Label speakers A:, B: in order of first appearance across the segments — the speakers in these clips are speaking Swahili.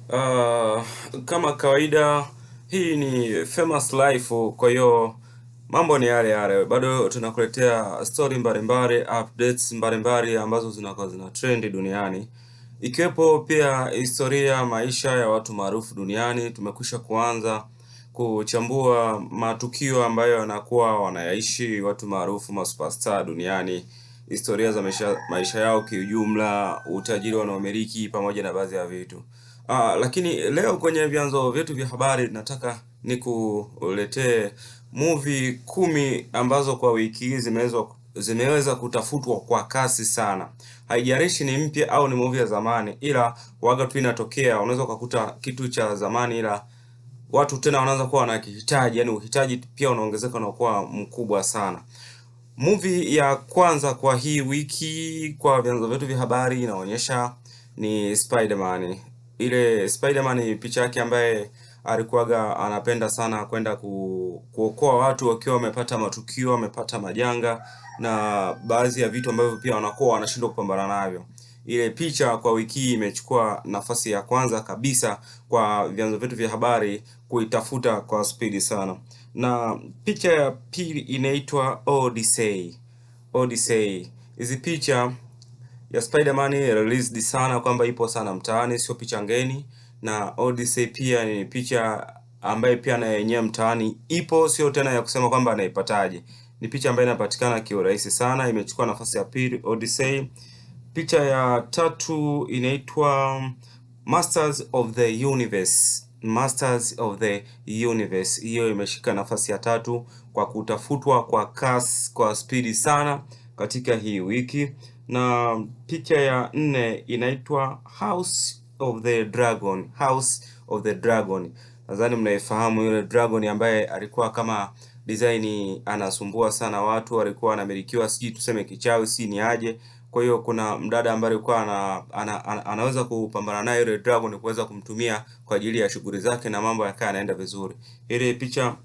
A: Uh, Kama kawaida hii ni Famous Life, kwa hiyo mambo ni yale yale. Bado tunakuletea story mbalimbali, updates mbalimbali ambazo zinakuwa zina trend duniani, ikiwepo pia historia maisha ya watu maarufu duniani. Tumekwisha kuanza kuchambua matukio ambayo yanakuwa wanayaishi watu maarufu, superstar duniani, historia za maisha yao kiujumla, utajiri wanaomiliki pamoja na baadhi ya vitu. Lakini leo kwenye vyanzo vyetu vya habari nataka nikuletee movie 10 ambazo kwa wiki hii zimeweza kutafutwa kwa kasi sana. Haijalishi ni mpya au ni movie ya zamani, ila waga tu inatokea unaweza kukuta kitu cha zamani, ila watu tena wanaanza kuwa wanakihitaji, yani uhitaji pia unaongezeka na kuwa mkubwa sana. Movie ya kwanza kwa hii wiki kwa vyanzo vyetu vya habari inaonyesha ni Spider-Man. Ile Spider-Man picha yake ambaye alikuwaga anapenda sana kwenda kuokoa watu wakiwa wamepata matukio, wamepata majanga na baadhi ya vitu ambavyo pia wanakuwa wanashindwa kupambana navyo. Ile picha kwa wiki hii imechukua nafasi ya kwanza kabisa kwa vyanzo vyetu vya habari kuitafuta kwa spidi sana. Na picha ya pili inaitwa Odyssey. Odyssey. Hizi picha ya Spider-Man released sana kwamba ipo sana mtaani, sio picha ngeni. Na Odyssey pia ni picha ambaye pia na yenyewe mtaani ipo, sio tena ya kusema kwamba anaipataje. Ni picha ambayo inapatikana kiurahisi sana, imechukua nafasi ya pili Odyssey. Picha ya tatu inaitwa Masters of the Universe. Masters of the Universe. Hiyo imeshika nafasi ya tatu kwa kutafutwa kwa kasi, kwa spidi sana katika hii wiki. Na picha ya nne inaitwa House of the Dragon. House of the Dragon. Nadhani mnaifahamu yule dragon ambaye alikuwa kama design anasumbua sana watu, alikuwa anamilikiwa siji tuseme kichawi si ni aje. Kwa hiyo kuna mdada ambaye alikuwa anaweza kupambana naye yule dragon kuweza kumtumia kwa ajili ya shughuli zake na mambo yakawa yanaenda vizuri. Ile picha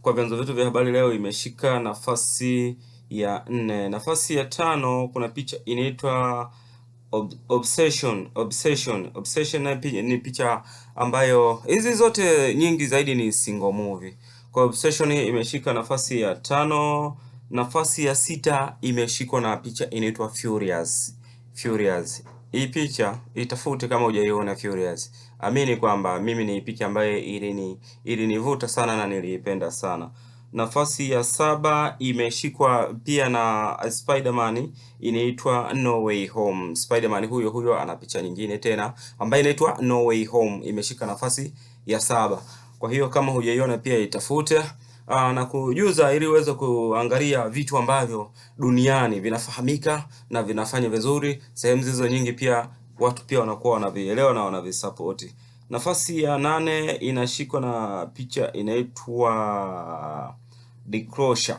A: kwa vyanzo vyetu vya habari leo imeshika nafasi ya 4. Nafasi ya 5 kuna picha inaitwa Obsession ni picha ambayo hizi zote nyingi zaidi ni single movie. Kwa Obsession imeshika nafasi ya 5. Nafasi ya 6 imeshikwa na picha inaitwa Furious. Hii picha itafute kama hujaiona Furious. Amini kwamba mimi ni picha ambayo ilinivuta sana na niliipenda sana. Nafasi ya 7 imeshikwa pia na Spider-Man, inaitwa No Way Home. Spider-Man huyo ana picha nyingine tena ambayo inaitwa No Way Home, imeshika nafasi ya 7. Kwa hiyo kama hujaiona pia itafute na kujuza ili uweze kuangalia vitu ambavyo duniani vinafahamika na vinafanya vizuri. Sehemu hizo nyingi pia watu pia wanakuwa wanavielewa na wanavisupport. Nafasi ya 8 inashikwa na picha inaitwa Disclosure.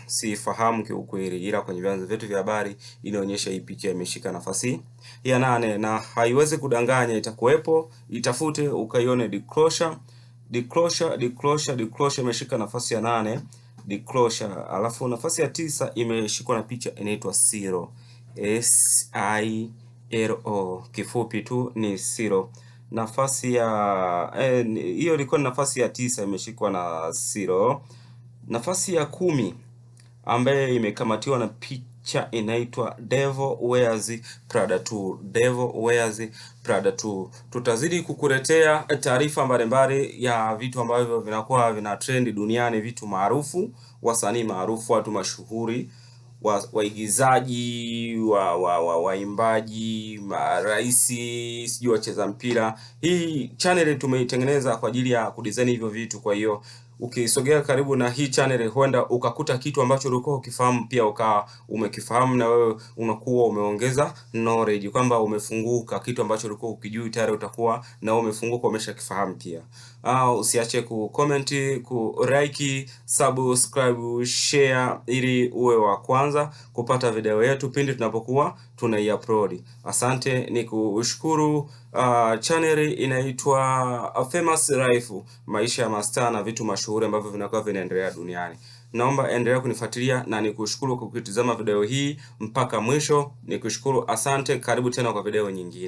A: Sifahamu kiukweli, ila kwenye vyanzo vyetu vya habari inaonyesha hii picha imeshika nafasi ya 8 na haiwezi kudanganya, itakuwepo, itafute ukaione Disclosure imeshika nafasi ya 8 Disclosure. Alafu nafasi ya 9 imeshikwa na picha inaitwa Silo, SILO, kifupi tu ni Silo. Nafasi ya hiyo ilikuwa nafasi ya 9 imeshikwa na Silo. Nafasi ya 10 ambaye imekamatiwa na picha inaitwa Devil Wears Prada 2. Devil Wears Prada 2. Tutazidi kukuletea taarifa mbalimbali ya vitu ambavyo vinakuwa vina trend duniani, vitu maarufu, wasanii maarufu, watu mashuhuri, waigizaji, waimbaji, maraisi, sijui wacheza mpira. Hii channel tumeitengeneza kwa ajili ya kudesign hivyo vitu, kwa hiyo ukisogea karibu na hii channel huenda ukakuta kitu ambacho ulikuwa ukifahamu pia ukawa umekifahamu, na wewe unakuwa umeongeza knowledge kwamba umefunguka, kitu ambacho ulikuwa ukijui tayari utakuwa na umefunguka umeshakifahamu pia. Usiache comment, like, subscribe, share ili uwe wa kwanza kupata video yetu pindi tunapokuwa tunaiupload. Asante, nikushukuru. Channel inaitwa Famous Life, maisha ya mastaa na vitu mashuhuri ambavyo vinakuwa vinaendelea duniani. Naomba endelea kunifuatilia na nikushukuru kwa kutizama video hii mpaka mwisho. Nikushukuru, asante, karibu tena kwa video nyingine.